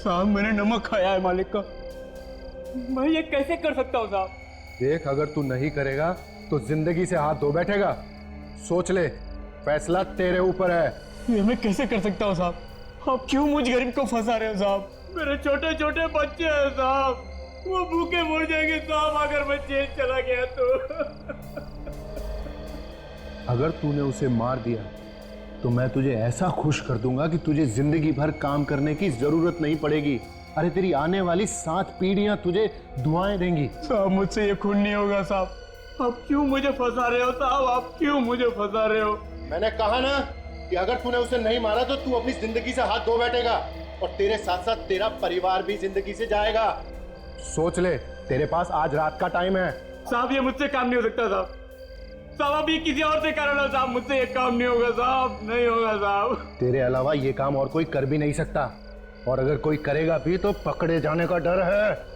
साहब मैंने नमक खाया है मालिक का। मैं ये कैसे कर सकता हूँ साहब? देख, अगर तू नहीं करेगा तो जिंदगी से हाथ धो बैठेगा। सोच ले, फैसला तेरे ऊपर है। ये मैं कैसे कर सकता हूँ साहब? आप क्यों मुझ गरीब को फंसा रहे हो साहब? मेरे छोटे छोटे बच्चे हैं साहब, वो भूखे मर जाएंगे साहब अगर मैं जेल चला गया तो। अगर तूने उसे मार दिया तो मैं तुझे ऐसा खुश कर दूंगा कि तुझे जिंदगी भर काम करने की जरूरत नहीं पड़ेगी। अरे तेरी आने वाली 7 पीढ़ियां तुझे दुआएं देंगी। साहब मुझसे ये खून नहीं होगा साहब। आप क्यों मुझे फंसा रहे हो साहब? आप क्यों मुझे फंसा रहे हो? मैंने कहा ना कि अगर तूने उसे नहीं मारा तो तू अपनी जिंदगी से हाथ धो बैठेगा और तेरे साथ साथ तेरा परिवार भी जिंदगी से जाएगा। सोच ले, तेरे पास आज रात का टाइम है। साहब ये मुझसे काम नहीं हो सकता साहब। साहब आप ये किसी और से कर लो साहब, मुझसे ये काम नहीं होगा साहब, नहीं होगा साहब। तेरे अलावा ये काम और कोई कर भी नहीं सकता, और अगर कोई करेगा भी तो पकड़े जाने का डर है।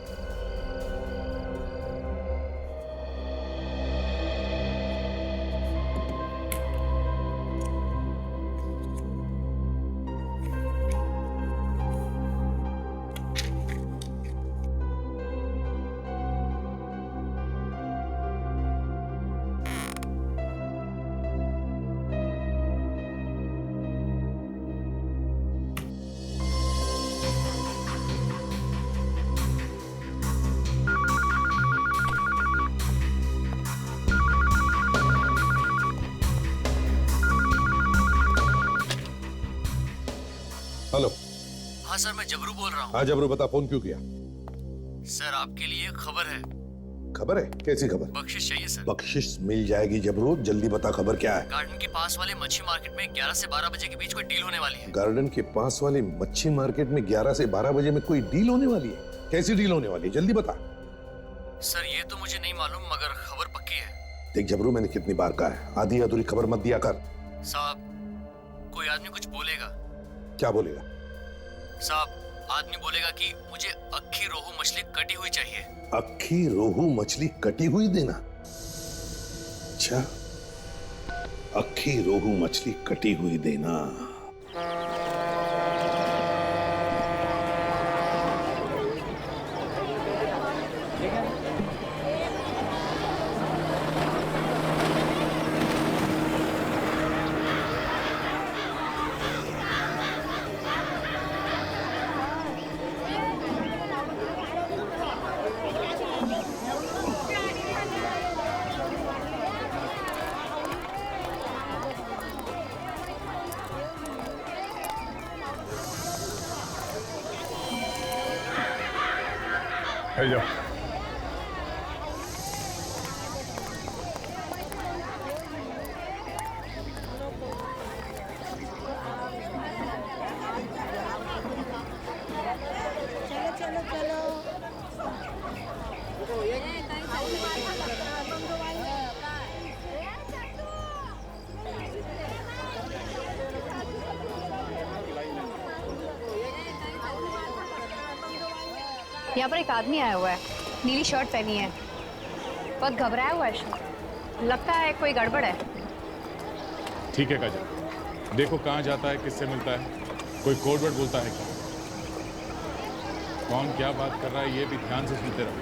हेलो। हाँ सर, मैं जबरू बोल रहा हूँ। हाँ जबरू, बता, फोन क्यों किया? सर आपके लिए खबर है। खबर है? कैसी खबर? बख्शिश चाहिए सर। बख्शिश मिल जाएगी जबरू, जल्दी बता खबर क्या है। गार्डन के पास वाले मच्छी मार्केट में 11 से 12 बजे के बीच कोई डील होने वाली है। गार्डन के पास वाली मच्छी मार्केट में 11 से 12 बजे में कोई डील होने वाली है? कैसी डील होने वाली है, जल्दी बता। सर ये तो मुझे नहीं मालूम, मगर खबर पक्की है। देख जबरू, मैंने कितनी बार कहा है, आधी अधूरी खबर मत दिया कर। साहब कोई आदमी कुछ बोलेगा। क्या बोलेगा? साहब आदमी बोलेगा कि मुझे अक्खी रोहू मछली कटी हुई चाहिए। अक्खी रोहू मछली कटी हुई देना? अच्छा, अक्खी रोहू मछली कटी हुई देना। जाओ। यहाँ पर एक आदमी आया हुआ है, नीली शर्ट पहनी है, बहुत घबराया हुआ है। लगता है कोई गड़बड़ है। ठीक है काजल, देखो कहाँ जाता है, किससे मिलता है, कोई कोड वर्ड बोलता है क्या, कौन क्या बात कर रहा है, ये भी ध्यान से सुनते रहो।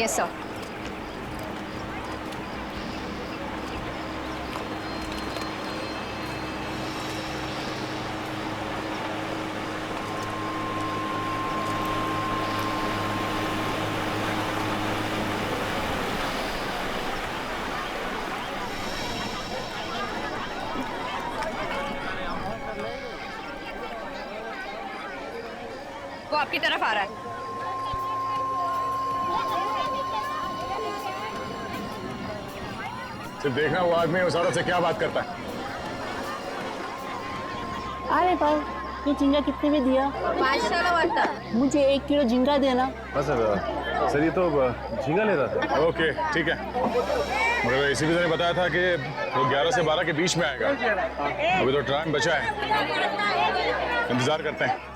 Yes sir. वो आपकी तरफ आ रहा है। सिर्फ देखना वो आदमी उस औरत से क्या बात करता है। अरे भाई, ये झींगा कितने में दिया? 500 का बनता। मुझे 1 किलो झींगा देना। बस सर, ये तो झींगा लेता था। ओके ठीक है, मगर इसी भी ने बताया था कि वो 11 से 12 के बीच में आएगा। अभी तो टाइम बचा है, इंतजार करते हैं।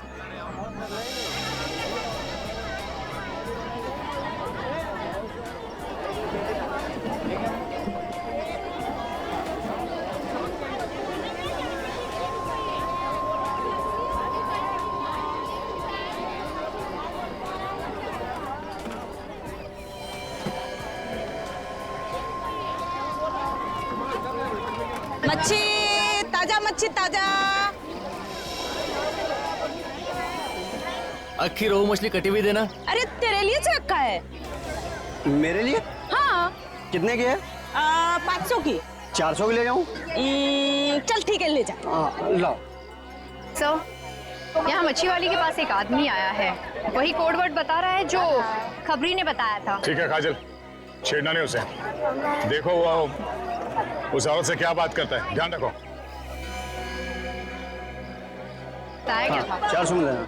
मच्छी ताजा। अक्खी रोहू मछली कटी हुई देना। अरे तेरे लिए से रखा है। मेरे लिए? हाँ। कितने की है? 500 की। 400 की ले जाऊं? चल ठीक है, ले जा। लाओ। सर, यहाँ मच्छी वाली के पास एक आदमी आया है, वही कोड वर्ड बता रहा है जो खबरी ने बताया था। ठीक है काजल, छेड़ना नहीं उसे। देखो वो उस औरत से क्या बात करता है, ध्यान रखो। बताया क्या था? 400 में लेना।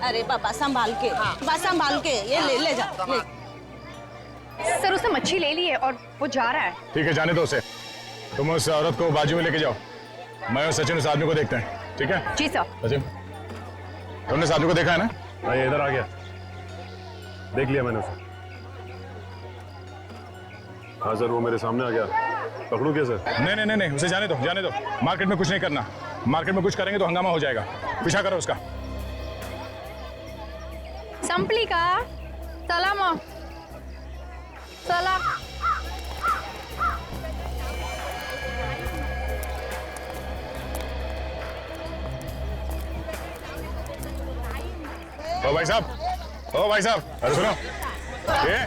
अरे बाबा संभाल के, संभाल के, ये ले जा। ले। सर, उसने मच्छी ले ली है और वो जा रहा है। ठीक है, जाने दो उसे। तुम उस औरत को बाजू में लेके जाओ, मैं और सचिन उस आदमी को देखते हैं। ठीक है? जी सर। सचिन, तुमने इस आदमी को देखा है ना? हाँ, ये इधर आ गया, देख लिया मैंने उसे। हाँ सर, वो मेरे सामने आ गया, पकड़ूं क्या सर? नहीं, उसे जाने दो, जाने दो। मार्केट में कुछ नहीं करना, मार्केट में कुछ करेंगे तो हंगामा हो जाएगा। पीछा करो उसका। संपली का सलाम सलाम। ओ भाई साहब, अरे सुनो ये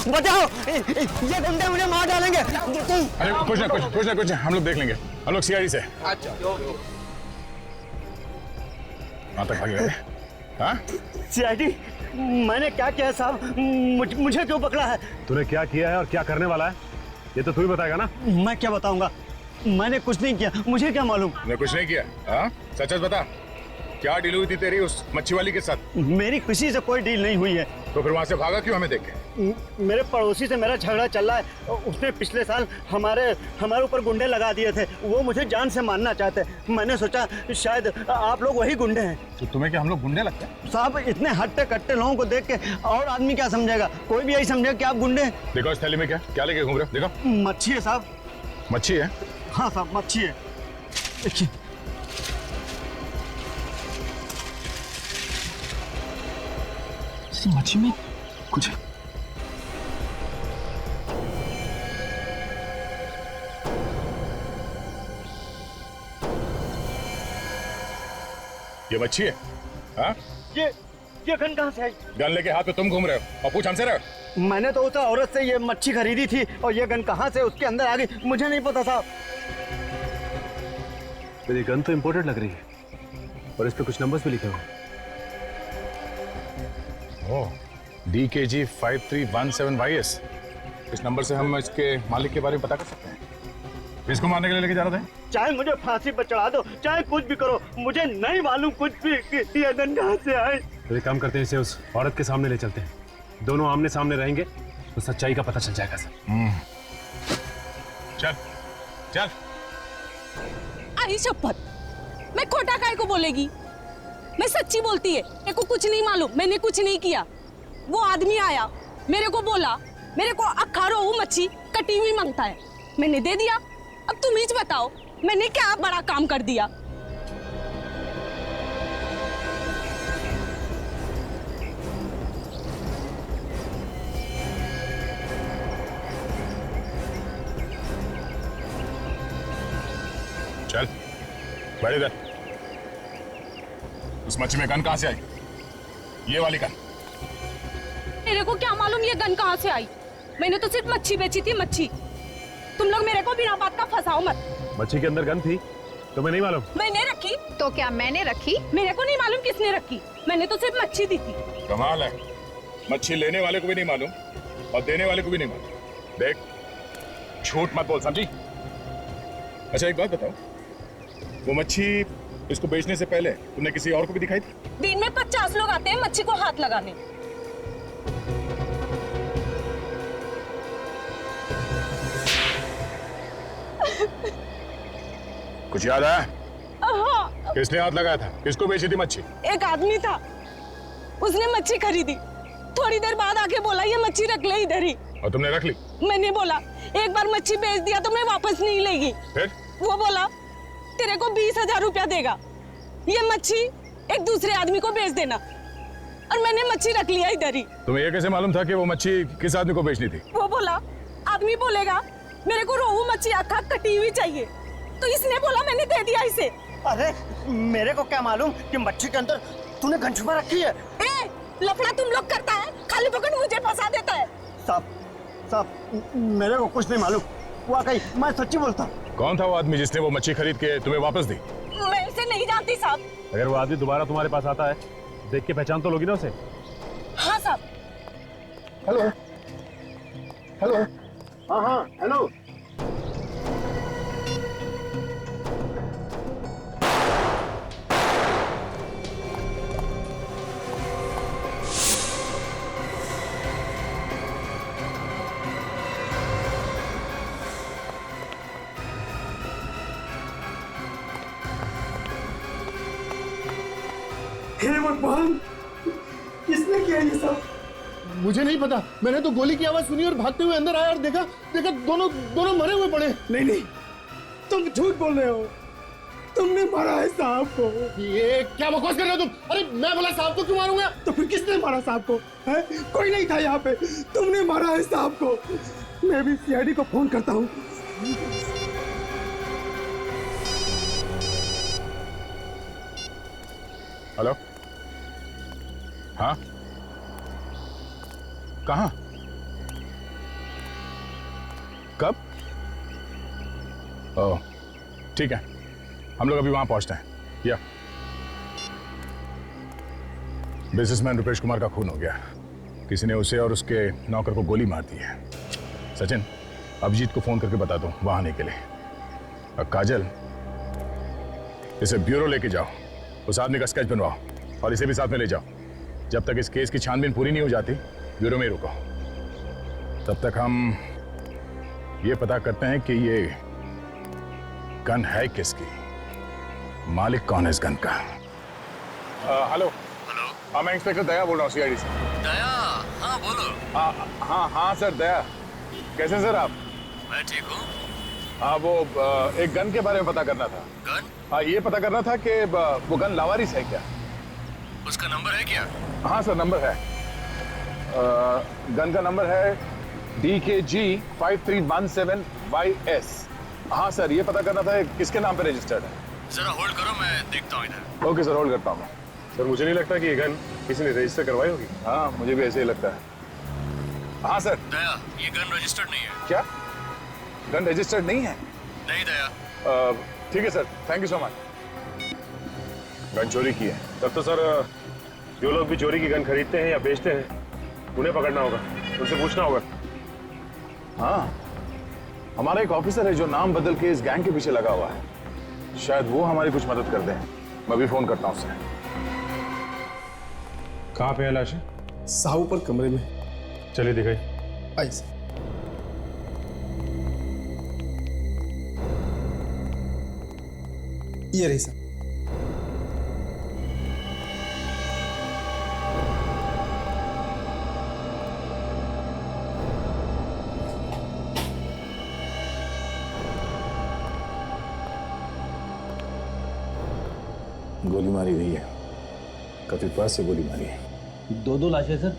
बचाओ, ये गुंडे मुझे मार डालेंगे। अरे कुछ ना, हम लोग देख लेंगे। हम लोग सीआईडी से। अच्छा। वहां तक भागे गए। हाँ? सीआईडी? मैंने क्या किया साहब? मुझे क्यों पकड़ा है? तूने क्या किया है और क्या करने वाला है, ये तो तू ही बताएगा ना। मैं क्या बताऊंगा? मैंने कुछ नहीं किया, मुझे क्या मालूम? तूने कुछ नहीं किया? हाँ? सच बता, क्या डील हुई थी तेरी उस मच्छी वाली के साथ? मेरी किसी से कोई डील नहीं हुई है। तो फिर वहां से भागा क्यों हमें देख के? मेरे पड़ोसी से मेरा झगड़ा चल रहा है। उसने पिछले साल हमारे ऊपर गुंडे लगा दिए थे। वो मुझे जान से मारना चाहते। मैंने सोचा शायद आप लोग वही गुंडे हैं। तो तुम्हें क्या हम लोग गुंडे लगते हैं? साहब, इतने हट्टे कट्टे लोगों को देख के और आदमी क्या समझेगा? कोई भी यही समझेगा कि आप गुंडे हैं। देखो इस थैली में क्या लेके घूम रहे हो? देखो। मच्छी है साहब। मच्छी है? हाँ साहब, मच्छी है। देखिए। मच्छी में कुछ है। ये मच्छी है? हाँ? ये गन कहाँ से आई? गन लेके हाथ में तुम घूम रहे हो और पूछ हमसे रहे हो? मैंने तो उस औरत से ये मच्छी खरीदी थी और ये गन कहाँ से उसके अंदर आ गई मुझे नहीं पता साहब। मेरी गन तो इम्पोर्टेड लग रही है और इस पे कुछ नंबर्स भी लिखे हुए हैं। DKG 5317YS। इस नंबर से हम इसके मालिक के बारे में पता कर सकते हैं। इसको मारने के लिए लेके जा रहे थे? चाहे मुझे फांसी पर चढ़ा दो, चाहे कुछ भी करो, मुझे नहीं मालूम कुछ भी कि ये गन कहाँ से आए। तो एक काम करते हैं, इसे उस औरत के सामने ले चलते हैं। दोनों आमने सामने रहेंगे तो सच्चाई का पता चल जाएगा सर। चल। आई शपथ, मैं खोटा काय को बोलेगी? मैं सच्ची बोलती है। मेरे को कुछ नहीं मालूम, मैंने कुछ नहीं किया। वो आदमी आया, मेरे को बोला मेरे को अक्खा रोहू मच्छी कटी हुई मांगता है, मैंने दे दिया। अब तुम ही बताओ मैंने क्या बड़ा काम कर दिया? चल बैठ इधर। उस मच्छी में गन कहाँ से आई? ये वाली गन। मेरे को क्या मालूम ये गन कहाँ से आई? मैंने तो सिर्फ मच्छी बेची थी, मच्छी। तुम लोग मेरे को बिना बात का फंसाओ मत। मच्छी के अंदर गन थी तुम्हें नहीं मालूम? मैंने रखी। तो क्या मैंने रखी? मेरे को नहीं मालूम किसने रखी, मैंने तो सिर्फ मच्छी दी थी। कमाल है, मच्छी लेने वाले को भी नहीं मालूम और देने वाले को भी नहीं मालूम। देख, झूठ मत बोल, समझी? अच्छा एक बात बताओ, वो मच्छी इसको बेचने से पहले तुमने किसी और को भी दिखाई थी? दिन में 50 लोग आते हैं मच्छी को हाथ लगाने। कुछ याद आया? हाँ, किसने हाथ लगाया था? किसको बेची थी मच्छी? एक आदमी था, उसने मच्छी खरीदी, थोड़ी देर बाद आके बोला ये मच्छी रख ले इधर ही। और तुमने रख ली? मैंने बोला एक बार मच्छी बेच दिया तो मैं वापस नहीं लेगी। फिर? वो बोला तेरे को 20,000 रुपया देगा, ये मच्छी एक दूसरे आदमी को बेच देना, और मैंने मच्छी रख लिया इधर ही। तुम्हें ये कैसे मालूम था कि वो मच्छी किस आदमी को बेचनी थी? वो बोला आदमी बोलेगा मेरे को रोहू मच्छी आखा कटी हुई चाहिए, तो इसने बोला मैंने दे दिया इसे। अरे मेरे को क्या मालूम कि मच्छी के अंदर तूने गन छुपा रखी है। ए, लफड़ा तुम लोग करता है, खाली पकड़ मुझे फंसा देता है। साहब मेरे को कुछ नहीं मालूम, वाकई मैं सच्ची बोलता हूँ। कौन था वो आदमी जिसने वो मच्छी खरीद के तुम्हें वापस दी? मैं इसे नहीं जानती साहब। अगर वो आदमी दोबारा तुम्हारे पास आता है, देख के पहचान तो लोगी ना उसे? हाँ साहब। हेलो हेलो, हाँ हेलो। हे भगवान, किसने किया ये सब? मुझे नहीं पता, मैंने तो गोली की आवाज सुनी और भागते हुए अंदर आया और देखा दोनों मरे हुए पड़े। नहीं, तुम झूठ बोल रहे हो, तुमने मारा है साहब को। ये क्या बकवास कर रहे हो तुम? अरे मैं बोला साहब को क्यों मारूंगा? तो फिर किसने मारा साहब को? है? कोई नहीं था यहाँ पे, तुमने मारा है साहब को। मैं भी सीआईडी को फोन करता हूँ। हेलो, हाँ, कहाँ, कब? ओह, ठीक है, हम लोग अभी वहां पहुंचते हैं। या बिजनेसमैन रुपेश कुमार का खून हो गया, किसी ने उसे और उसके नौकर को गोली मार दी है। सचिन, अभिजीत को फोन करके बता दो वहां आने के लिए। और काजल, इसे ब्यूरो लेके जाओ, उस आदमी का स्केच बनवाओ और इसे भी साथ में ले जाओ। जब तक इस केस की छानबीन पूरी नहीं हो जाती, ब्यूरो में ही रुको। तब तक हम ये पता करते हैं कि ये गन है किसकी, मालिक कौन है इस गन का। हेलो। हेलो। हाँ, मैं इंस्पेक्टर दया बोल रहा हूँ सीआईडी से। दया? हाँ बोलो। हाँ सर, दया। कैसे सर आप? मैं ठीक हूँ। हाँ, वो एक गन के बारे में पता करना था। गन? हाँ, ये पता करना था कि वो गन लावारिस है क्या? उसका नंबर है क्या? हाँ सर, नंबर है। गन का नंबर है DKG 5317YS। हाँ सर, ये पता करना था किसके नाम पे रजिस्टर्ड है। जरा होल्ड करो, मैं देखता हूँ इधर। ओके सर, होल्ड करता हूँ मैं। सर मुझे नहीं लगता कि ये गन किसी ने रजिस्टर करवाई होगी। हाँ, मुझे भी ऐसे ही लगता है। हाँ सर। दया, ये गन रजिस्टर्ड नहीं है। क्या? गन रजिस्टर्ड नहीं है? नहीं दया। ठीक है sir, thank you so much. Gun चोरी की है। तब तो सर जो लोग भी चोरी की गन खरीदते हैं या बेचते हैं, उन्हें पकड़ना होगा, उनसे पूछना होगा। हाँ, हमारा एक ऑफिसर है जो नाम बदल के इस गैंग के पीछे लगा हुआ है, शायद वो हमारी कुछ मदद कर दें। मैं भी फोन करता हूँ उससे। कहाँ पे है लाशें? साहब ऊपर कमरे में। चलिए दिखाई। आई सर। ये रही सर। गोली मारी गई है, कथित पास से गोली मारी है। दो लाशें सर,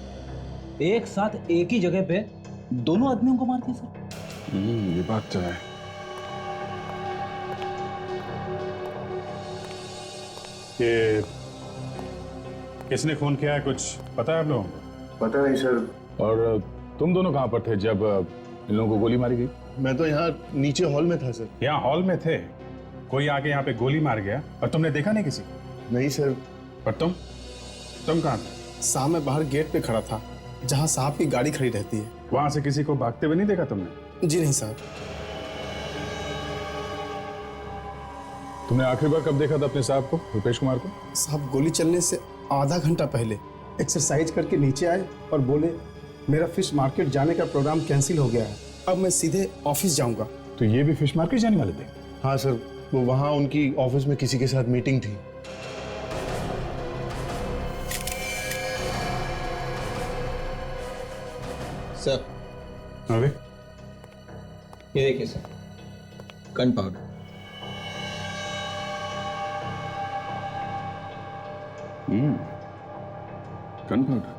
एक साथ एक ही जगह पे दोनों आदमियों को मार दिया सर। ये बात तो है। ये किसने खून किया है, कुछ पता है आप लोगों को? पता नहीं सर। और तुम दोनों कहाँ पर थे जब इन लोगों को गोली मारी गई? मैं तो यहाँ नीचे हॉल में था सर। यहाँ हॉल में थे, कोई आके यहाँ पे गोली मार गया और तुमने देखा नहीं किसी? नहीं सर। पर तुम कहाँ थे? साहब मैं बाहर गेट पे खड़ा था, जहाँ साहब की गाड़ी खड़ी रहती है। वहां से किसी को भागते हुए नहीं देखा तुमने? जी नहीं साहब। तुमने आखिरी बार कब देखा था अपने साहब को, रुपेश कुमार को? साहब गोली चलने से आधा घंटा पहले एक्सरसाइज करके नीचे आए और बोले मेरा फिश मार्केट जाने का प्रोग्राम कैंसिल हो गया है, अब मैं सीधे ऑफिस जाऊंगा। तो ये भी फिश मार्केट जाने वाले थे? हाँ सर, वो वहां उनकी ऑफिस में किसी के साथ मीटिंग थी। सर अरे ये देखिए sir, gun powder. Gun powder.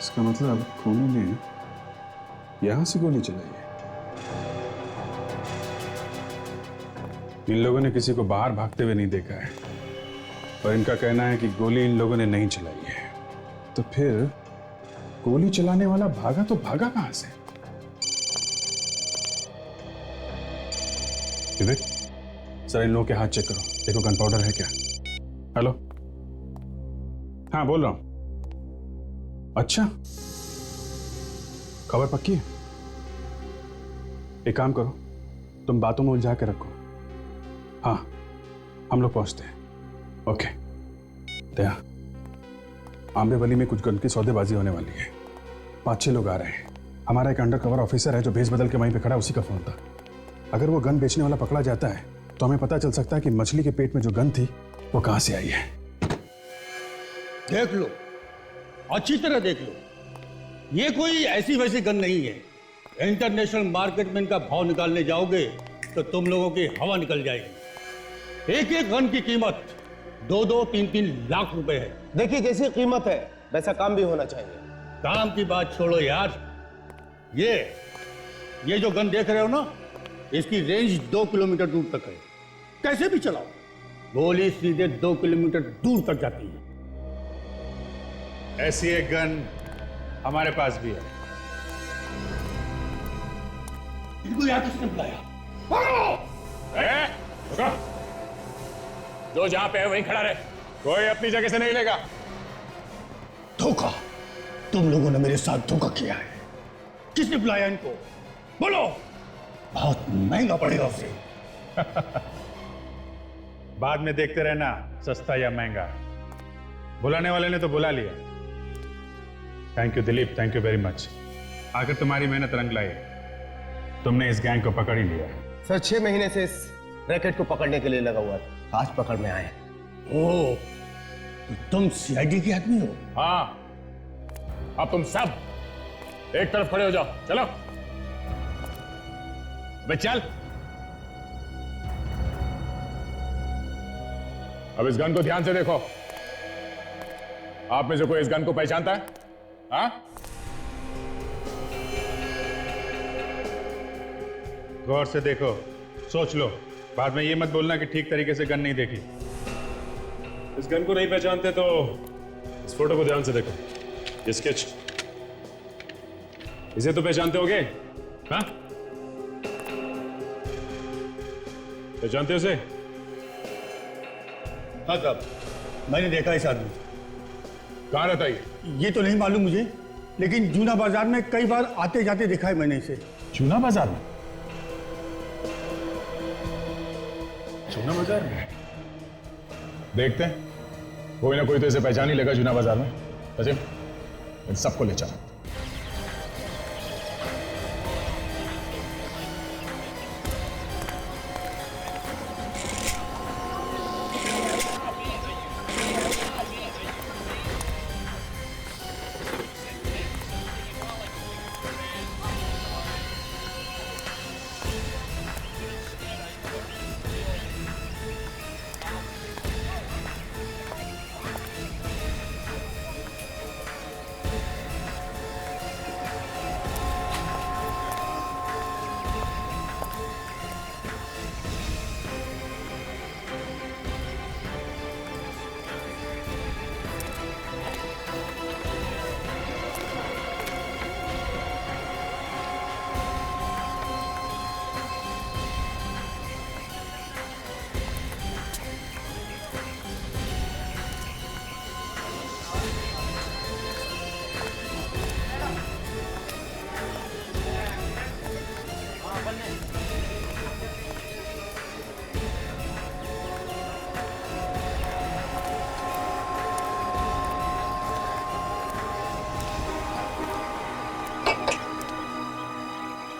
इसका मतलब खूनी ने यहां से गोली चलाई है। इन लोगों ने किसी को बाहर भागते हुए नहीं देखा है और इनका कहना है कि गोली इन लोगों ने नहीं चलाई है। तो फिर गोली चलाने वाला भागा तो भागा कहां से? विवेक, सर इन लोगों के हाथ चेक करो, देखो गन पाउडर है क्या। हेलो, हाँ बोल रहा हूं। अच्छा, खबर पक्की है? एक काम करो, तुम बातों में उलझा के रखो। हाँ, हम लोग पहुंचते हैं। ओके। दया, आंबेवली में कुछ गन की सौदेबाजी होने वाली है। 5-6 लोग आ रहे हैं। हमारा एक अंडर कवर ऑफिसर है जो भेस बदल के वहीं पे खड़ा, उसी का फोन था। अगर वो गन बेचने वाला पकड़ा जाता है तो हमें पता चल सकता है कि मछली के पेट में जो गन थी वो कहां से आई है। देख लो, अच्छी तरह देख लो, ये कोई ऐसी वैसी गन नहीं है। इंटरनेशनल मार्केट में इनका भाव निकालने जाओगे तो तुम लोगों की हवा निकल जाएगी। एक एक गन की कीमत 2-2, 3-3 लाख रुपए है। देखिए जैसी कीमत है वैसा काम भी होना चाहिए। काम की बात छोड़ो यार, ये जो गन देख रहे हो ना, इसकी रेंज 2 किलोमीटर दूर तक है। कैसे भी चलाओ, गोली सीधे 2 किलोमीटर दूर तक जाती है। ऐसी एक गन हमारे पास भी है। इनको यहाँ किसने बुलाया? जो जहां पे है वहीं खड़ा रहे, कोई अपनी जगह से नहीं लेगा। धोखा, तुम लोगों ने मेरे साथ धोखा किया है। किसने बुलाया इनको? बोलो, बहुत महंगा पड़ेगा उसे। बाद में देखते रहना सस्ता या महंगा। बुलाने वाले ने तो बुला लिया। Thank you Dilip, thank you very much. आखिर तुम्हारी मेहनत रंग लाई, तुमने इस गैंग को पकड़ ही लिया। सर 6 महीने से इस रैकेट को पकड़ने के लिए लगा हुआ था, आज पकड़ में आए। ओह, तो तुम सीआईडी के आदमी हो? हाँ, अब तुम सब एक तरफ खड़े हो जाओ। चलो बे चल। अब इस गन को ध्यान से देखो। आप में से कोई इस गन को पहचानता है? हाँ, गौर से देखो, सोच लो, बाद में ये मत बोलना कि ठीक तरीके से गन नहीं देखी। इस गन को नहीं पहचानते तो इस फोटो को ध्यान से देखो, ये स्केच, इसे तो पहचानते होगे? हाँ, पहचानते हो उसे? हाँ साहब, मैंने देखा इस आदमी। कहाँ रहता है ये तो नहीं मालूम मुझे, लेकिन जूना बाजार में कई बार आते जाते देखा है मैंने इसे। जूना बाजार में? जूना बाजार में देखते हैं, कोई ना कोई तो इसे पहचान ही लेगा जूना बाजार में। सचिन, इन सबको ले चला।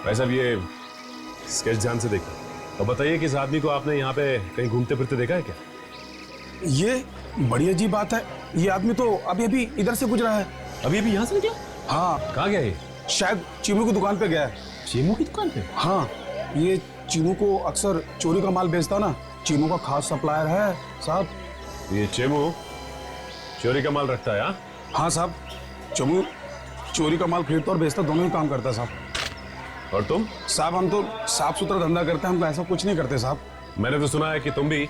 भाई साहब, ये स्केच ध्यान से देखिए और बताइए कि इस आदमी को आपने यहाँ पे कहीं घूमते फिरते देखा है क्या? ये बड़ी अजीब बात है। ये आदमी तो अभी अभी इधर से गुजरा है। अभी अभी यहाँ से निकला? हाँ। कहाँ गया ये? शायद चीमू की दुकान पे गया है। चीमू की दुकान पे? हाँ, ये चीमू को अक्सर चोरी का माल बेचता ना, चीमू का खास सप्लायर है साहब। ये चीमू चोरी का माल रखता है? हाँ साहब, चीमू चोरी का माल खरीदता और बेचता दोनों ही काम करता है साहब। और तुम? साहब हम तो साफ सुथरा धंधा करते हैं, हम तो ऐसा कुछ नहीं करते साहब। मैंने तो सुना है कि तुम भी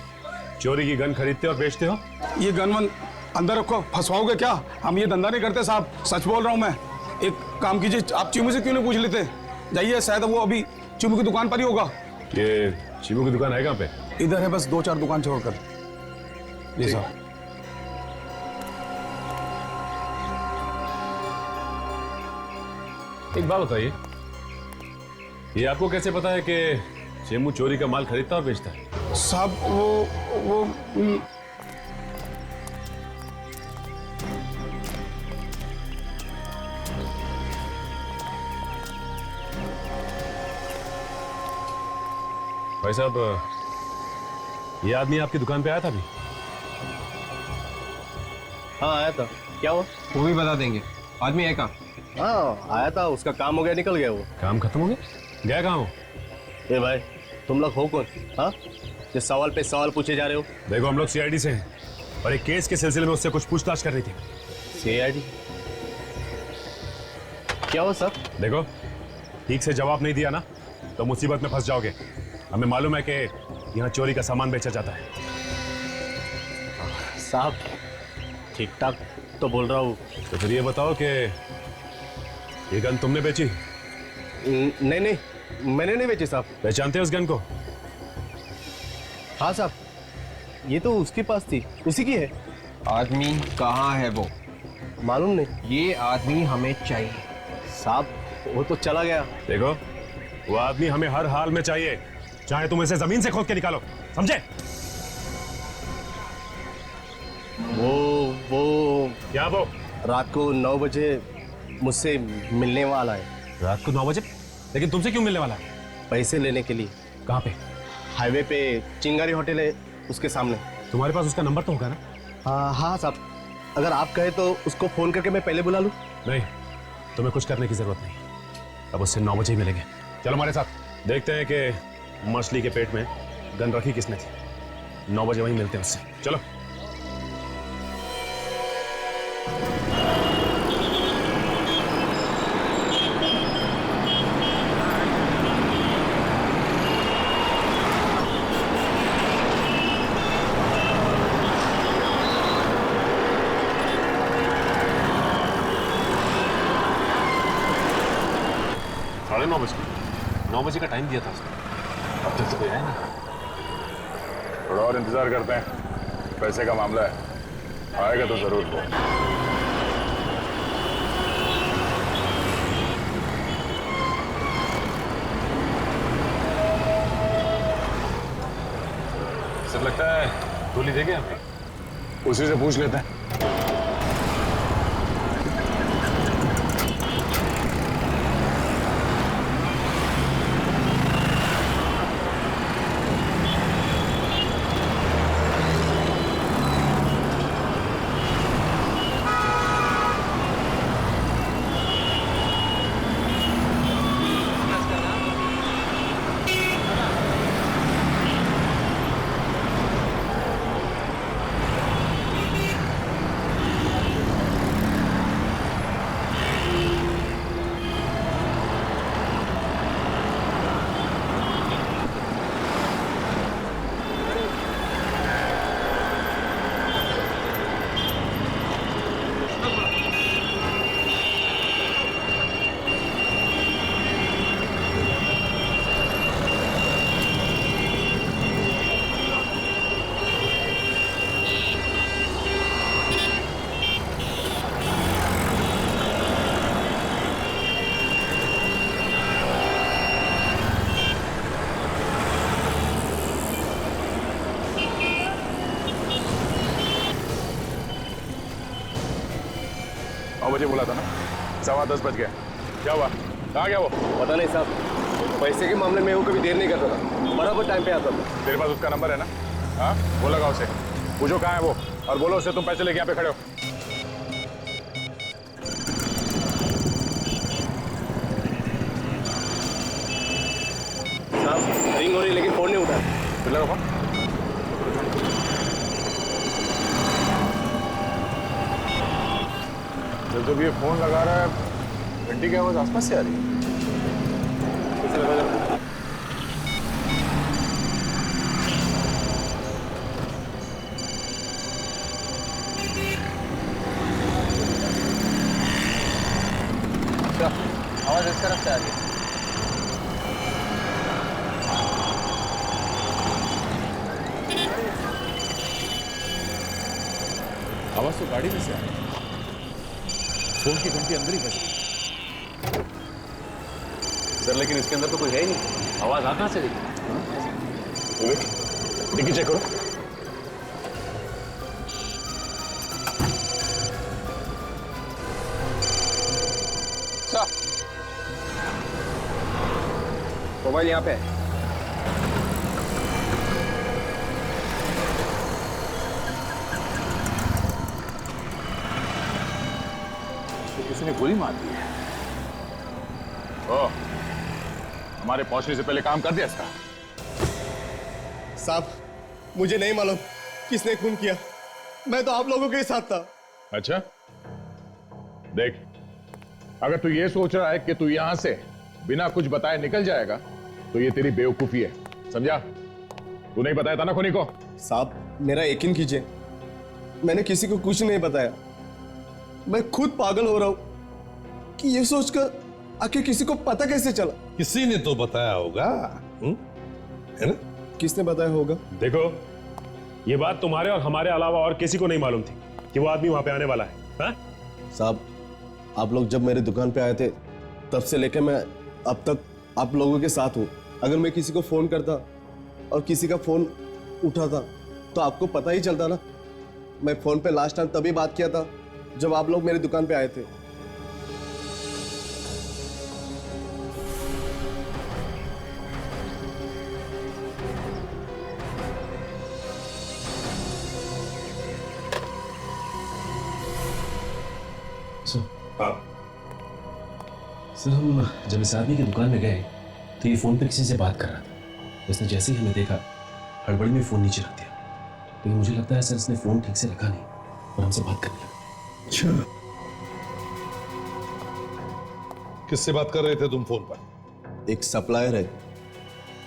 चोरी की गन खरीदते और बेचते हो। ये गन वन अंदर रखो, फंसवाओगे क्या? हम ये धंधा नहीं करते साहब, सच बोल रहा हूँ मैं। एक काम कीजिए, आप चीमू से क्यों नहीं पूछ लेते? जाइए, शायद वो अभी चीमू की दुकान पर ही होगा। ये चीमू की दुकान है कहाँ पे? इधर है, बस 2-4 दुकान छोड़कर। जी साहब। एक बात बताइए, ये आपको कैसे पता है कि चीमू चोरी का माल खरीदता और बेचता है? साहब वो भाई साहब, ये आदमी आपकी दुकान पे आया था अभी? हाँ आया था। क्या हुआ? वो भी बता देंगे। आदमी है कहाँ? हाँ आया था, उसका काम हो गया, निकल गया वो। काम खत्म हो गया? गया कहाँ हो? ए भाई, तुम लोग हो कौन? हाँ, ये सवाल पे सवाल पूछे जा रहे हो। देखो, हम लोग सीआईडी से हैं और एक केस के सिलसिले में उससे कुछ पूछताछ कर रही थी। सीआईडी? क्या हुआ सर? देखो, ठीक से जवाब नहीं दिया ना तो मुसीबत में फंस जाओगे। हमें मालूम है कि यहाँ चोरी का सामान बेचा जाता है। साहब ठीक ठाक तो बोल रहा हूँ। तो फिर ये बताओ कि ये गन तुमने बेची? नहीं नहीं, मैंने नहीं बेची साहब। पहचानते हो उस गन को? हाँ साहब, ये तो उसके पास थी, उसी की है। आदमी कहाँ है वो? मालूम नहीं। ये आदमी हमें चाहिए साहब। वो तो चला गया। देखो, वो आदमी हमें हर हाल में चाहिए, चाहे तुम इसे जमीन से खोद के निकालो, समझे? वो क्या? वो रात को 9 बजे मुझसे मिलने वाला है। रात को 9 बजे? लेकिन तुमसे क्यों मिलने वाला है? पैसे लेने के लिए। कहाँ पे? हाईवे पे चिंगारी होटल है, उसके सामने। तुम्हारे पास उसका नंबर तो होगा ना? हाँ साहब, अगर आप कहे तो उसको फोन करके मैं पहले बुला लूं। नहीं, तुम्हें कुछ करने की जरूरत नहीं। अब उससे 9 बजे ही मिलेंगे। चलो हमारे साथ, देखते हैं कि मछली के पेट में गन रखी किसने थी। 9 बजे वहीं मिलते हैं उससे। चलो। साढ़े 9 बजे? 9 बजे का टाइम दिया था उसने, अब तक तो कोई आया नहीं। थोड़ा और इंतजार करते हैं, पैसे का मामला है, आएगा तो जरूर वो। सब लगता है गोली देंगे हमें। उसी से पूछ लेते हैं। मुझे बोला था ना, 10:15 बज गया। क्या हुआ? कहाँ गया वो? पता नहीं साहब, पैसे के मामले में वो कभी देर नहीं करता था, बराबर टाइम पे आता था। तेरे पास उसका नंबर है ना? हाँ, वो लगाओ उसे, पूछो कहाँ है वो, और बोलो उसे तुम पैसे लेके यहाँ पे खड़े हो। साहब रिंग हो रही लेकिन फोन नहीं उठा। फिर लगाओ फोन। जब ये फोन लगा रहा है, घंटी की आवाज आसपास से आ रही है। आवाज इस तरफ से आ रही है। आवाज तो गाड़ी में से आ रही है। फोन की घंटी अंदर ही बज रही है। सर लेकिन इसके अंदर तो कोई है ही नहीं, आवाज आ कहां से रही? डिक्की चेक करो। मोबाइल यहाँ पे है। किसी ने गोली मार दी है। ओह, हमारे पहुंचने से पहले काम कर दिया इसका। साहब मुझे नहीं मालूम किसने खून किया, मैं तो आप लोगों के साथ था। अच्छा, देख, अगर तू ये सोच रहा है कि तू यहां से बिना कुछ बताए निकल जाएगा तो ये तेरी बेवकूफी है, समझा? तू नहीं बताया था ना खूनी को? साहब मेरा यकीन कीजिए, मैंने किसी को कुछ नहीं बताया। मैं खुद पागल हो रहा हूं कि ये सोचकर आखिर किसी को पता कैसे चला। किसी ने तो बताया होगा, है ना? किसने बताया होगा? देखो, ये बात तुम्हारे और हमारे अलावा और किसी को नहीं मालूम थी कि वो आदमी वहां पे आने वाला है। हा? साहब आप लोग जब मेरी दुकान पे आए थे तब से लेकर मैं अब तक आप लोगों के साथ हूं। अगर मैं किसी को फोन करता और किसी का फोन उठाता तो आपको पता ही चलता ना। मैं फोन पे लास्ट टाइम तभी बात किया था जब आप लोग मेरी दुकान पे आए थे। सर हम जब इस आदमी की दुकान में गए तो ये फोन पे किसी से बात कर रहा था। उसने जैसे ही हमें देखा हड़बड़ी में फोन नीचे रख दिया, लेकिन मुझे लगता है सर इसने फोन ठीक से रखा नहीं और हमसे बात करने लगा। अच्छा, किससे बात कर रहे थे तुम फोन पर? एक सप्लायर है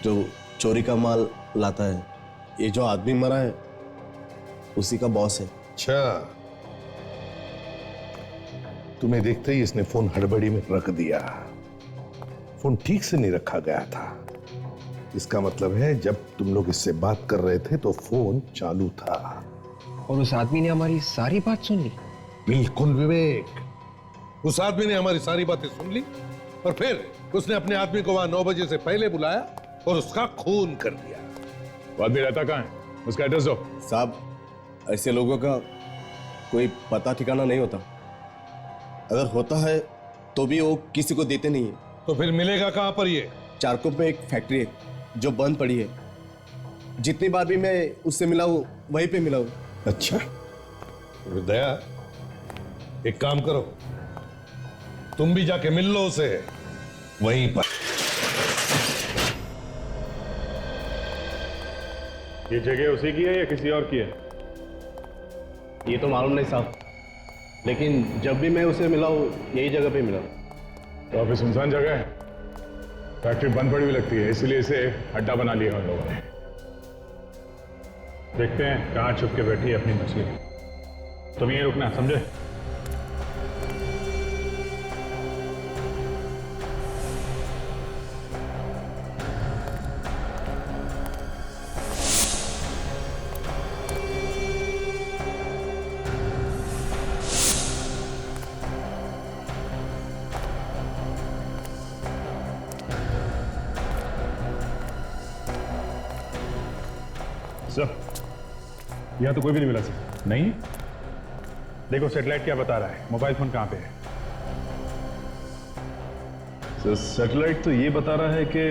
जो चोरी का माल लाता है। ये जो आदमी मरा है उसी का बॉस है। अच्छा, तुम्हें देखते ही इसने फोन हड़बड़ी में रख दिया। फोन ठीक से नहीं रखा गया था। इसका मतलब है जब तुम लोग इससे बात कर रहे थे तो फोन चालू था। और उस आदमी ने हमारी सारी बात सुन ली। बिल्कुल विवेक, उस आदमी ने हमारी सारी बातें सुन ली और फिर उसने अपने आदमी को वहां 9 बजे से पहले बुलाया और उसका खून कर दिया। वो आदमी रहता कहाँ है? उसका एड्रेस दो। साहब ऐसे लोगों का कोई पता ठिकाना नहीं होता। अगर होता है तो भी वो किसी को देते नहीं है। तो फिर मिलेगा कहां पर ये? चारकोप में एक फैक्ट्री है जो बंद पड़ी है। जितनी बार भी मैं उससे मिला हूं वहीं पे मिला हूं। अच्छा, दया एक काम करो, तुम भी जाके मिल लो उसे वहीं पर। ये जगह उसी की है या किसी और की है? ये तो मालूम नहीं साहब, लेकिन जब भी मैं उसे मिला हूं यही जगह पे मिला। तो ऑफिस सुनसान जगह है, फैक्ट्री बंद पड़ी हुई लगती है, इसीलिए इसे अड्डा बना लिया उन लोगों ने। देखते हैं कहाँ छुप के बैठी है अपनी मछली। तुम यहीं रुकना, समझे? सर, यहाँ तो कोई भी नहीं मिला सर। नहीं? देखो सेटेलाइट क्या बता रहा है, मोबाइल फोन कहाँ पे है? सैटेलाइट तो ये बता रहा है कि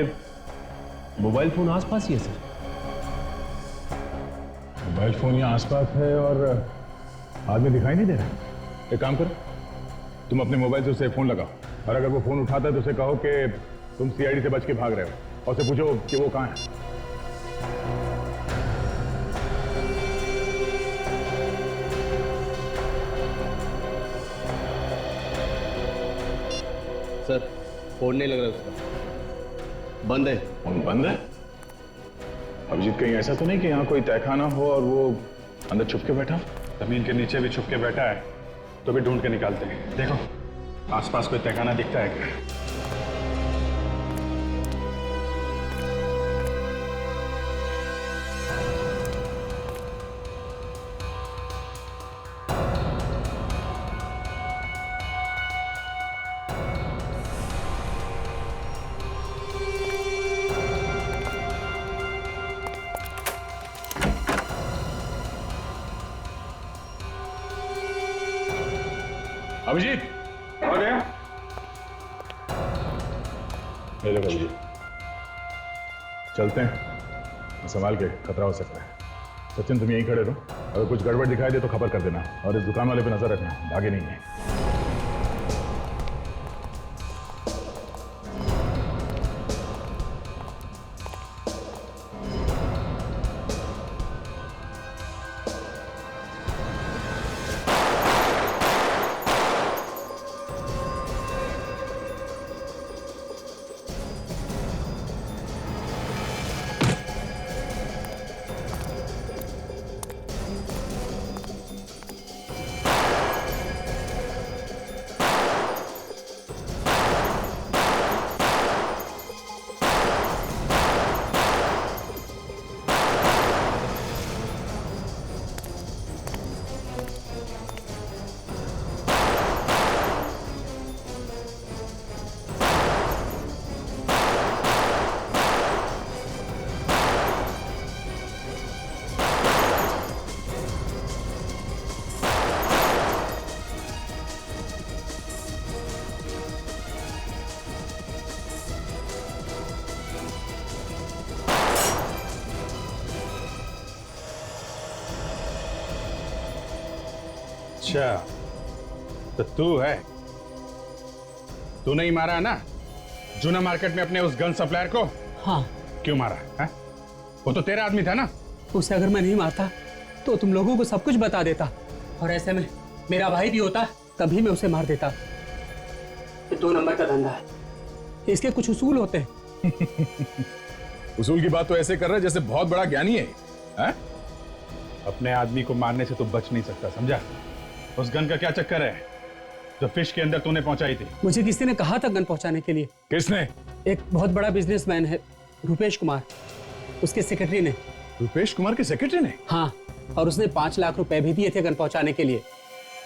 मोबाइल फोन आसपास ही है सर। मोबाइल फोन यहाँ आसपास है और आदमी दिखाई नहीं दे रहा। एक काम करो, तुम अपने मोबाइल से उसे फोन लगाओ और अगर वो फोन उठाता है तो उसे कहो कि तुम सीआईडी से बच के भाग रहे हो और उसे पूछो कि वो कहाँ है। सर फोन नहीं लग रहा उसका, बंद है। फोन बंद है? अभिजीत कहीं ऐसा तो नहीं कि यहाँ कोई तहखाना हो और वो अंदर छुप के बैठा? जमीन के नीचे भी छुप के बैठा है तो भी ढूंढ के निकालते हैं। देखो आसपास कोई तहखाना दिखता है क्या? अभिजीत आ गया? ले लो अभिजीत, चलते हैं, संभाल के, खतरा हो सकता है। सचिन तुम यहीं खड़े रहो, अगर कुछ गड़बड़ दिखाई दे तो खबर कर देना और इस दुकान वाले पे नजर रखना, भागे नहीं है। अच्छा तो तू है, तू नहीं मारा है ना जूना मार्केट में अपने उस गन सप्लायर को? हाँ। क्यों मारा है? वो तो तेरा आदमी था ना। उसे अगर मैं नहीं मारता तो तुम लोगों को सब कुछ बता देता, और ऐसे में मेरा भाई भी होता तभी मैं उसे मार देता। ये 2 नंबर का धंधा है, इसके कुछ उसूल होते हैं। उसूल की बात तो ऐसे कर रहा है जैसे बहुत बड़ा ज्ञानी है? अपने आदमी को मारने से तो बच नहीं सकता, समझा? उस गन का क्या चक्कर है जो फिश के अंदर तूने पहुंचाई थी? मुझे किसी ने कहा था गन पहुंचाने के लिए। किसने? एक बहुत बड़ा बिजनेसमैन है, रुपेश कुमार, उसके सेक्रेटरी ने। रुपेश कुमार के सेक्रेटरी ने? हाँ, और उसने 5 लाख रुपए भी दिए थे गन पहुंचाने के लिए।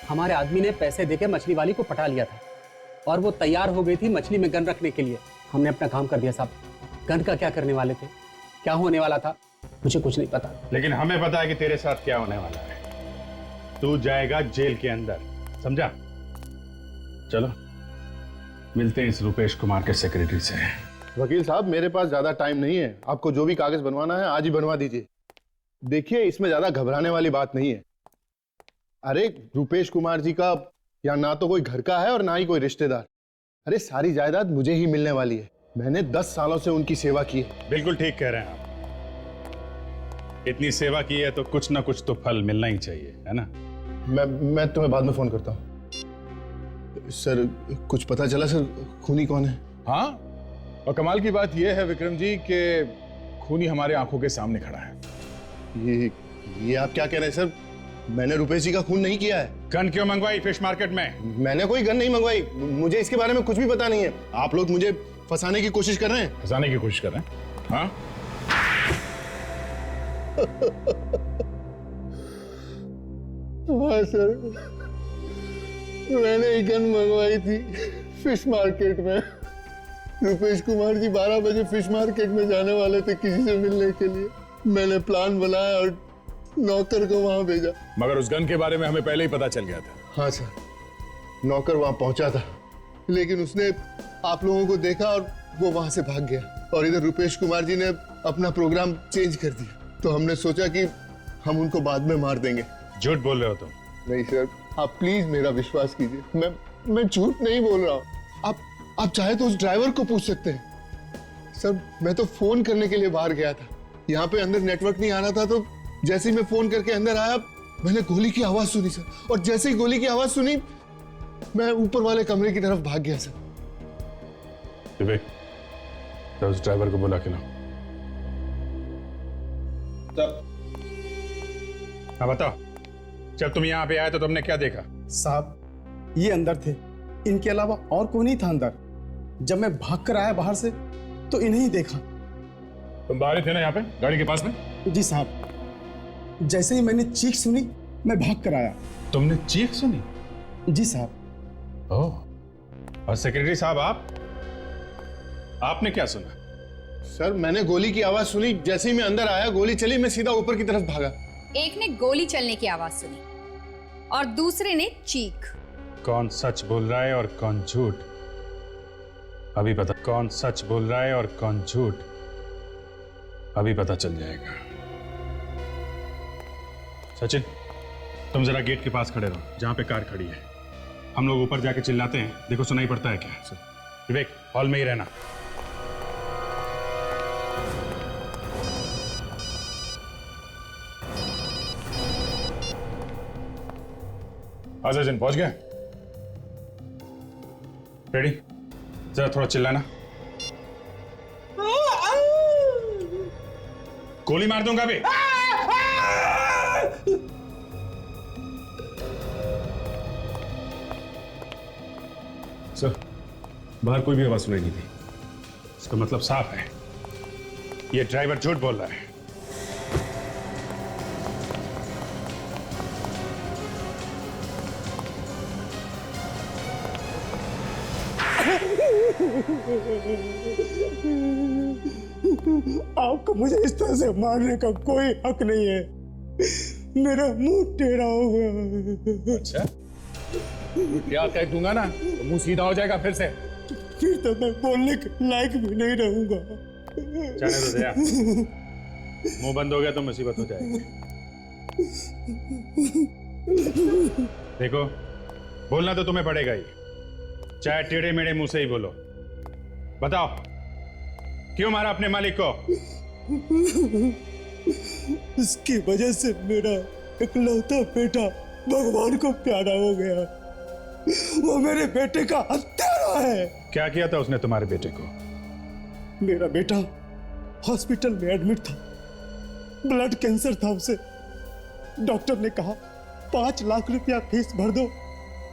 हमारे आदमी ने पैसे देके मछली वाली को पटा लिया था और वो तैयार हो गई थी मछली में गन रखने के लिए। हमने अपना काम कर दिया साहब। गन का क्या करने वाले थे, क्या होने वाला था, मुझे कुछ नहीं पता। लेकिन हमें पता है कि तेरे साथ क्या होने वाला है। तू जाएगा जेल के अंदर, समझा? चलो मिलते हैं इस रुपेश कुमार के सेक्रेटरी से। वकील साहब मेरे पास ज्यादा टाइम नहीं है, आपको जो भी कागज बनवाना है आज ही बनवा दीजिए। देखिए इसमें ज्यादा घबराने वाली बात नहीं है। अरे रुपेश कुमार जी का यहाँ ना तो कोई घर का है और ना ही कोई रिश्तेदार। अरे सारी जायदाद मुझे ही मिलने वाली है, मैंने 10 सालों से उनकी सेवा की है। बिल्कुल ठीक कह रहे हैं आप, इतनी सेवा की है तो कुछ ना कुछ तो फल मिलना ही चाहिए, है ना? मैं तुम्हें बाद में फोन करता हूँ। सर कुछ पता चला सर खूनी कौन है? हाँ, और कमाल की बात यह है विक्रम जी कि खूनी हमारे आंखों के सामने खड़ा है। ये आप क्या कह रहे हैं सर? मैंने रुपेश जी का खून नहीं किया है। गन क्यों मंगवाई फिश मार्केट में? मैंने कोई गन नहीं मंगवाई, मुझे इसके बारे में कुछ भी पता नहीं है। आप लोग मुझे फंसाने की कोशिश कर रहे हैं। फंसाने की कोशिश कर रहे हैं? हाँ हाँ सर, मैंने एक गन मंगवाई थी फिश मार्केट में। रुपेश कुमार जी 12 बजे फिश मार्केट में जाने वाले थे किसी से मिलने के लिए। मैंने प्लान बनाया और नौकर को वहां भेजा। मगर उस गन के बारे में हमें पहले ही पता चल गया था। हाँ सर, नौकर वहां पहुंचा था लेकिन उसने आप लोगों को देखा और वो वहां से भाग गया। और इधर रुपेश कुमार जी ने अपना प्रोग्राम चेंज कर दिया, तो हमने सोचा कि हम उनको बाद में मार देंगे। झूठ बोल रहे हो तुम? नहीं सर, आप प्लीज मेरा विश्वास कीजिए, मैं झूठ नहीं बोल रहा हूँ। आप चाहे तो उस ड्राइवर को पूछ सकते हैं। सर मैं तो फोन करने के लिए बाहर गया था, यहाँ पे अंदर नेटवर्क नहीं आ रहा था, तो जैसे ही मैं फोन करके अंदर आया मैंने गोली की आवाज सुनी सर, और जैसे ही गोली की आवाज सुनी मैं ऊपर वाले कमरे की तरफ भाग गया सर। विवेक, तो उस ड्राइवर को बुला के लाओ। हाँ बताओ, जब तुम यहाँ पे आए तो तुमने क्या देखा? साहब ये अंदर थे, इनके अलावा और कोई नहीं था अंदर। जब मैं भाग कर आया बाहर से तो इन्हें ही देखा। तुम बाहर ही थे ना यहाँ पे गाड़ी के पास में? जी साहब, जैसे ही मैंने चीख सुनी मैं भाग कर आया। तुमने चीख सुनी? जी साहब। ओह, और सेक्रेटरी साहब आपने क्या सुना? सर मैंने गोली की आवाज सुनी, जैसे ही मैं अंदर आया गोली चली, मैं सीधा ऊपर की तरफ भागा। एक ने गोली चलने की आवाज सुनी और दूसरे ने चीख। कौन सच बोल रहा है और कौन झूठ अभी पता, कौन सच बोल रहा है और कौन झूठ अभी पता चल जाएगा। सचिन, तुम जरा गेट के पास खड़े रहो जहां पे कार खड़ी है। हम लोग ऊपर जाके चिल्लाते हैं, देखो सुनाई पड़ता है क्या। विवेक, हॉल में ही रहना। सचिन पहुंच गए? रेडी? जरा थोड़ा चिल्लाना। गोली मार दूंगा अभी। सर, बाहर कोई भी आवाज सुनाई नहीं थी। इसका मतलब साफ है, ये ड्राइवर झूठ बोल रहा है। आपको मुझे इस तरह से मारने का कोई हक नहीं है। मेरा मुंह टेढ़ा हो गया। अच्छा, क्या कह दूंगा ना तो मुंह सीधा हो जाएगा फिर से। फिर तो मैं बोलने के लायक भी नहीं रहूंगा। जाने दो दया, मुंह बंद हो गया तो मुसीबत हो जाएगी। देखो, बोलना तो तुम्हें पड़ेगा ही, चाहे टेढ़े मेढ़े मुंह से ही बोलो। बताओ, क्यों मारा अपने मालिक को? उसकी वजह से मेरा इकलौता बेटा भगवान को प्यारा हो गया। वो मेरे बेटे का हत्यारा है। क्या किया था उसने तुम्हारे बेटे को? मेरा बेटा हॉस्पिटल में एडमिट था, ब्लड कैंसर था उसे। डॉक्टर ने कहा 5 लाख रुपया फीस भर दो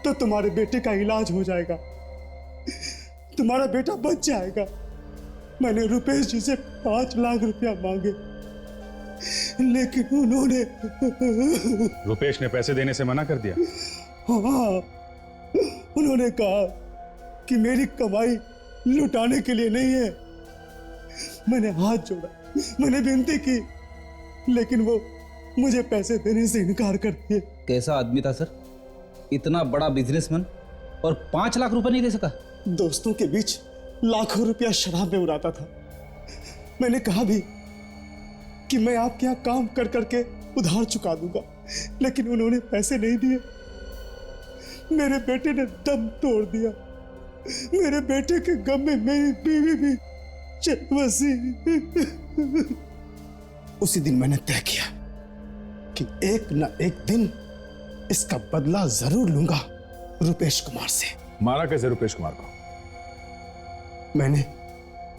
तो तुम्हारे बेटे का इलाज हो जाएगा, तुम्हारा बेटा बच जाएगा। मैंने रुपेश जी से 5 लाख रुपया मांगे, लेकिन उन्होंने रुपेश ने पैसे देने से मना कर दिया? हाँ, उन्होंने कहा कि मेरी कमाई लुटाने के लिए नहीं है। मैंने हाथ जोड़ा, मैंने विनती की, लेकिन वो मुझे पैसे देने से इनकार कर दिए। कैसा आदमी था सर, इतना बड़ा बिजनेसमैन और 5 लाख रुपए नहीं दे सका? दोस्तों के बीच लाखों रुपया शराब में उड़ाता था। मैंने कहा भी कि मैं आपके यहाँ काम कर करके उधार चुका दूंगा, लेकिन उन्होंने पैसे नहीं दिए। मेरे बेटे ने दम तोड़ दिया। मेरे बेटे के गम में मेरी बीवी भी चल बसी। उसी दिन मैंने तय किया कि एक न एक दिन इसका बदला जरूर लूंगा रुपेश कुमार से। मारा कैसे रुपेश कुमार को? मैंने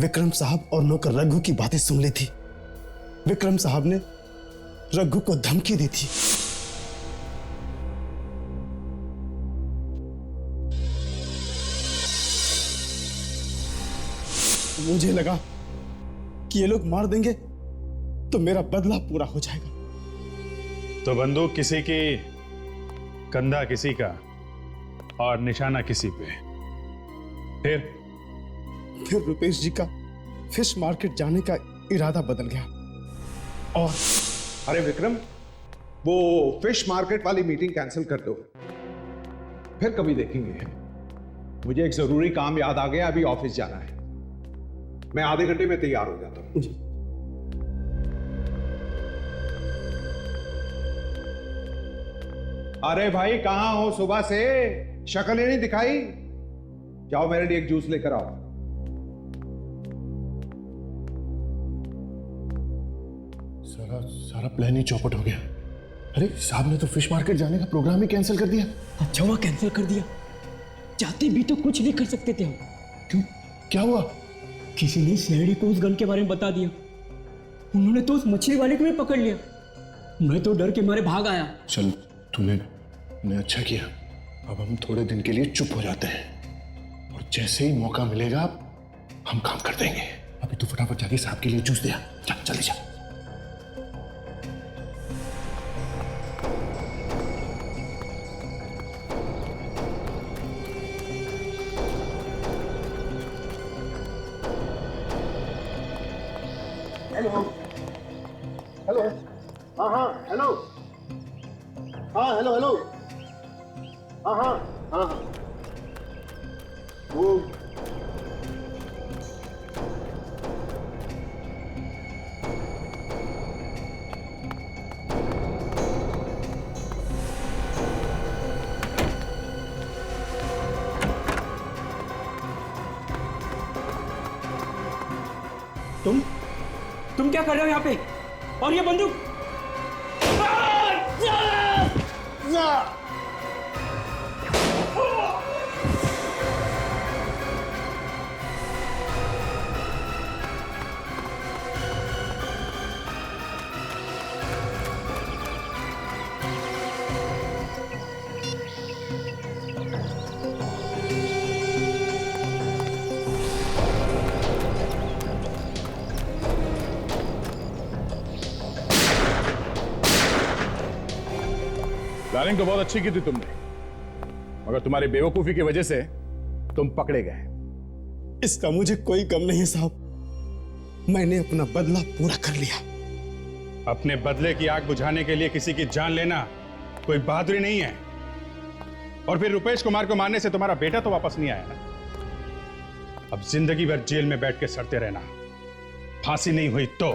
विक्रम साहब और नौकर रघु की बातें सुन ली थी। विक्रम साहब ने रघु को धमकी दी थी। मुझे लगा कि ये लोग मार देंगे तो मेरा बदला पूरा हो जाएगा। तो बंदूक किसी की, कंधा किसी का और निशाना किसी पे। फिर रुपेश जी का फिश मार्केट जाने का इरादा बदल गया। और अरे विक्रम, वो फिश मार्केट वाली मीटिंग कैंसिल कर दो, फिर कभी देखेंगे। मुझे एक जरूरी काम याद आ गया, अभी ऑफिस जाना है। मैं आधे घंटे में तैयार हो जाता हूं। अरे भाई कहां हो सुबह से? शक्ल ही नहीं दिखाई। जाओ मेरे लिए एक जूस लेकर आओ। सारा प्लान ही चौपट हो गया। अरे साहब ने तो फिश मार्केट जाने का प्रोग्राम ही कैंसिल कर दिया। अच्छा हुआ कैंसिल कर दिया, चाहते भी तो कुछ भी कर सकते थे हम। क्यों, क्या हुआ? किसी ने सीआईडी को उस गन के बारे में बता दिया। उन्होंने तो उस मछली वाले को भी पकड़ लिया। मैं तो डर के मारे भाग आया। चल तूने अच्छा किया। अब हम थोड़े दिन के लिए चुप हो जाते हैं और जैसे ही मौका मिलेगा हम काम कर देंगे। अभी तू फटाफट जाके साहब के लिए जूस दिया। चल जल्दी चल। हेलो। हाँ हाँ हेलो। हाँ हेलो हेलो। हाँ हाँ हाँ हाँ। वो तुम क्या कर रहे हो यहाँ पे? और ये बंदूक? प्लानिंग तो बहुत अच्छी की थी तुमने, मगर तुम्हारी बेवकूफी की वजह से तुम पकड़े गए। इसका मुझे कोई गम नहीं है साहब। मैंने अपना बदला पूरा कर लिया। अपने बदले की आग बुझाने के लिए किसी की जान लेना कोई बहादुरी नहीं है। और फिर रुपेश कुमार को मारने से तुम्हारा बेटा तो वापस नहीं आया ना। अब जिंदगी भर जेल में बैठ के सड़ते रहना, फांसी नहीं हुई तो